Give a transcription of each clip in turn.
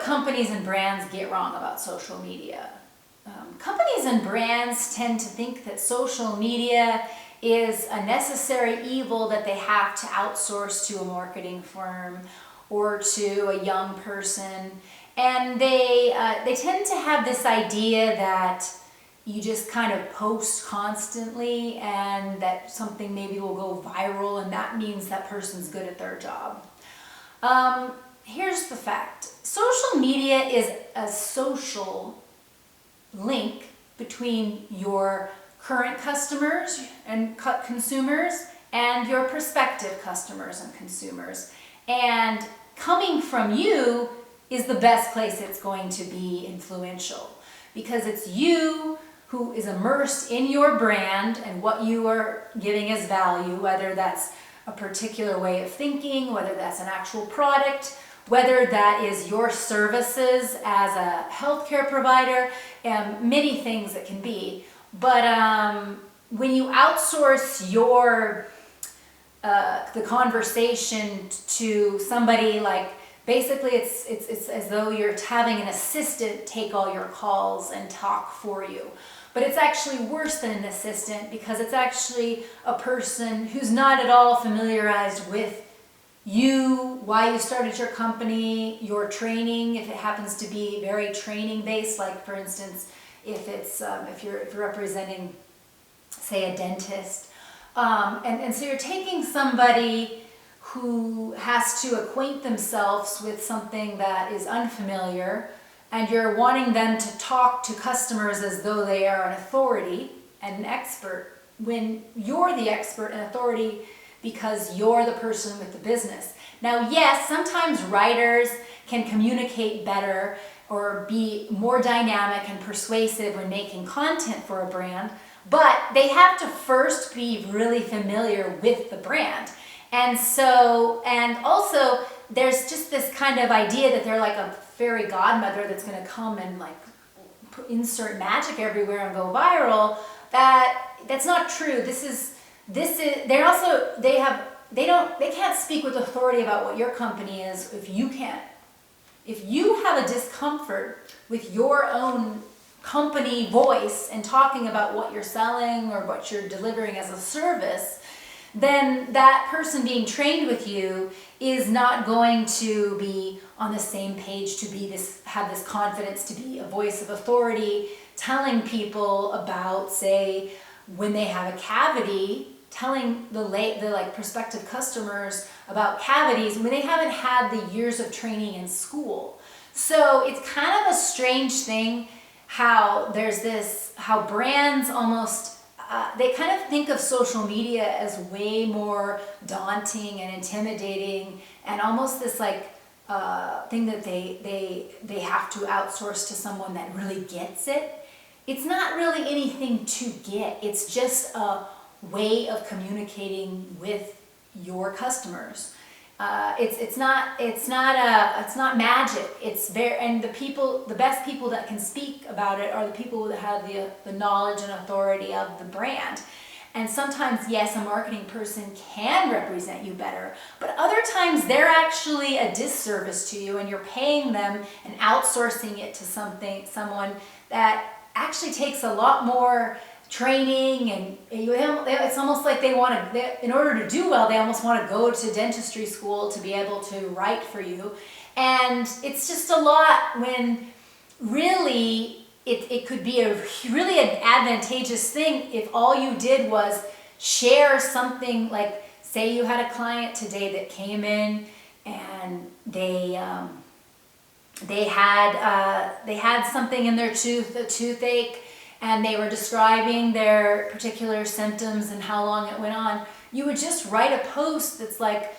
what companies and brands get wrong about social media. Companies and brands tend to think that social media is a necessary evil that they have to outsource to a marketing firm or to a young person. And they tend to have this idea that you just kind of post constantly and that something maybe will go viral and that means that person's good at their job. Here's the fact. Social media is a social link between your current customers and consumers and your prospective customers and consumers. And coming from you is the best place it's going to be influential, because it's you who is immersed in your brand and what you are giving as value, whether that's a particular way of thinking, whether that's an actual product, whether that is your services as a healthcare provider, and many things it can be. But when you outsource your the conversation to somebody, like basically it's as though you're having an assistant take all your calls and talk for you. But it's actually worse than an assistant, because it's actually a person who's not at all familiarized with you, why you started your company, your training, if it happens to be very training based, like for instance, if it's if you're representing, say, a dentist, and so you're taking somebody who has to acquaint themselves with something that is unfamiliar, and you're wanting them to talk to customers as though they are an authority and an expert, when you're the expert and authority because you're the person with the business. Now, yes, sometimes writers can communicate better or be more dynamic and persuasive when making content for a brand, but they have to first be really familiar with the brand. And so, and also there's just this kind of idea that they're like a fairy godmother that's going to come and like insert magic everywhere and go viral. That's not true. They can't speak with authority about what your company is if you can't. If you have a discomfort with your own company voice and talking about what you're selling or what you're delivering as a service, then that person being trained with you is not going to be on the same page to have this confidence to be a voice of authority, telling people about, say, when they have a cavity, telling the prospective customers about cavities when they haven't had the years of training in school. So it's kind of a strange thing how brands almost they kind of think of social media as way more daunting and intimidating, and almost this thing that they have to outsource to someone that really gets it. It's not really anything to get. It's just a way of communicating with your customers. It's not magic. And the best people that can speak about it are the people that have the knowledge and authority of the brand. And sometimes, yes, a marketing person can represent you better, but other times they're actually a disservice to you, and you're paying them and outsourcing it to someone that actually takes a lot more training, and it's almost like in order to do well, they almost want to go to dentistry school to be able to write for you. And it's just a lot, when really it could be really an advantageous thing if all you did was share something, like say you had a client today that came in and they had something in their tooth, a toothache, and they were describing their particular symptoms and how long it went on. You would just write a post that's like,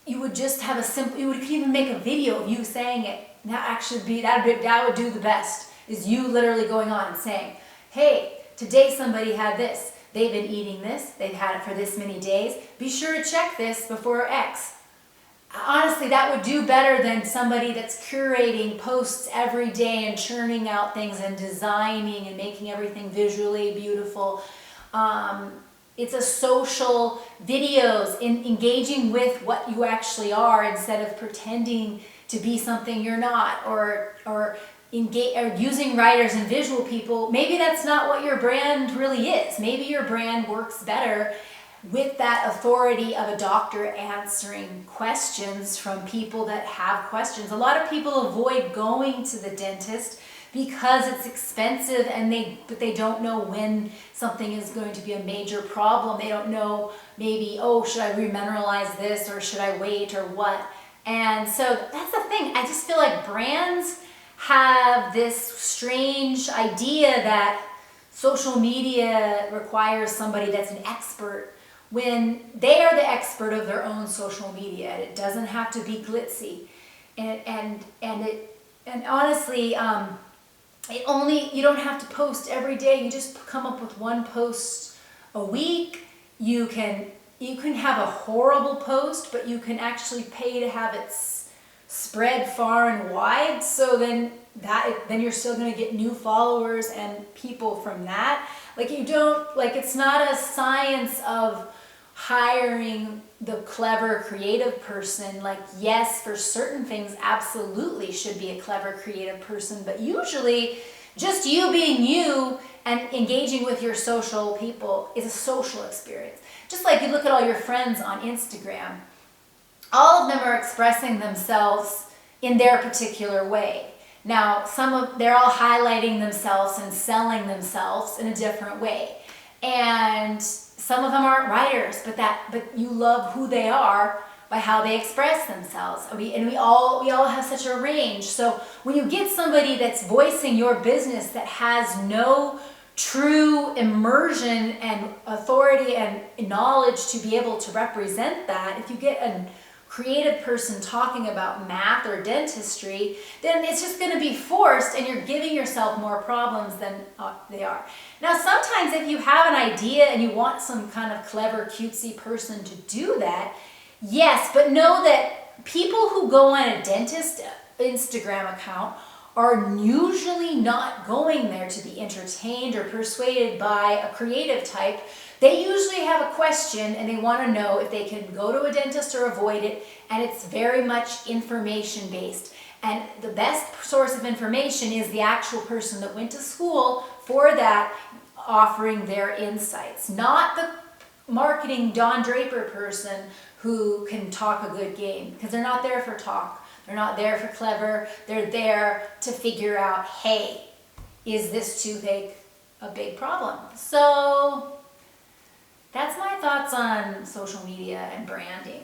you would just have you could even make a video of you saying it. That would do the best, is you literally going on and saying, hey, today somebody had this. They've been eating this. They've had it for this many days. Be sure to check this before X. Honestly, that would do better than somebody that's curating posts every day and churning out things and designing and making everything visually beautiful. It's a social videos, engaging with what you actually are instead of pretending to be something you're not, or engage, or using writers and visual people. Maybe that's not what your brand really is. Maybe your brand works better with that authority of a doctor answering questions from people that have questions. A lot of people avoid going to the dentist because it's expensive, and but they don't know when something is going to be a major problem. They don't know, maybe, oh, should I remineralize this, or should I wait, or what? And so that's the thing. I just feel like brands have this strange idea that social media requires somebody that's an expert, when they are the expert of their own social media. And it doesn't have to be glitzy. And honestly, you don't have to post every day. You just come up with one post a week. You can have a horrible post, but you can actually pay to have it spread far and wide. So then you're still going to get new followers and people from that. It's not a science of hiring the clever creative person. Yes, for certain things, absolutely should be a clever creative person, but usually just you being you and engaging with your social people is a social experience. Just like you look at all your friends on Instagram, all of them are expressing themselves in their particular way. Now, they're all highlighting themselves and selling themselves in a different way. And some of them aren't writers, but you love who they are by how they express themselves. We all have such a range. So when you get somebody that's voicing your business that has no true immersion and authority and knowledge to be able to represent that, if you get a creative person talking about math or dentistry, then it's just going to be forced, and you're giving yourself more problems than they are. Now, sometimes if you have an idea and you want some kind of clever, cutesy person to do that, yes, but know that people who go on a dentist Instagram account are usually not going there to be entertained or persuaded by a creative type. They usually have a question and they want to know if they can go to a dentist or avoid it, and it's very much information based. And the best source of information is the actual person that went to school for that, offering their insights, not the marketing Don Draper person who can talk a good game, because they're not there for talk. They're not there for clever. They're there to figure out, hey, is this toothache a big problem? So that's my thoughts on social media and branding.